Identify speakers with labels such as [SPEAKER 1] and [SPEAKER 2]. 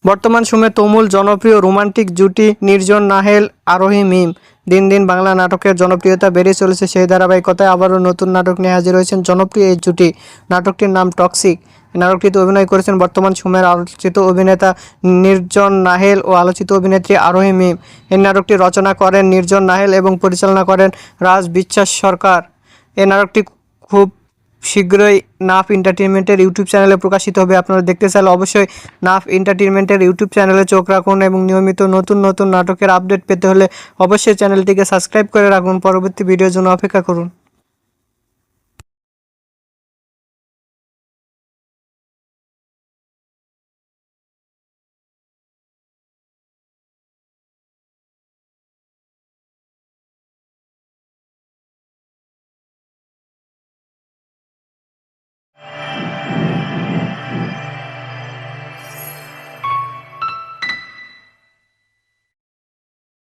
[SPEAKER 1] বর্তমান সময়ে তুমুল জনপ্রিয় রোমান্টিক জুটি নির্জন নাহেল আরোহী মিম। দিন দিন বাংলা নাটকের জনপ্রিয়তা বেড়ে চলেছে। সেই ধারাবাহিকতায় আবারও নতুন নাটক নিয়ে হাজির হয়েছেন জনপ্রিয় এই জুটি। নাটকটির নাম টক্সিক। এই নাটকটিতে অভিনয় করেছেন বর্তমান সময়ের আলোচিত অভিনেতা নির্জন নাহেল ও আলোচিত অভিনেত্রী আরোহী মিম। এই নাটকটি রচনা করেন নির্জন নাহেল এবং পরিচালনা করেন রাজ বিশ্বাস সরকার। এই নাটকটি খুব শীঘ্রই নাফ এন্টারটেইনমেন্টের ইউটিউব চ্যানেলে প্রকাশিত হবে। আপনারা দেখতে চাইলে অবশ্যই নাফ এন্টারটেইনমেন্টের ইউটিউব চ্যানেলে চোখ রাখুন এবং নিয়মিত নতুন নতুন নাটকের আপডেট পেতে হলে অবশ্যই চ্যানেলটিকে সাবস্ক্রাইব করে রাখুন। পরবর্তী ভিডিওর জন্য অপেক্ষা করুন।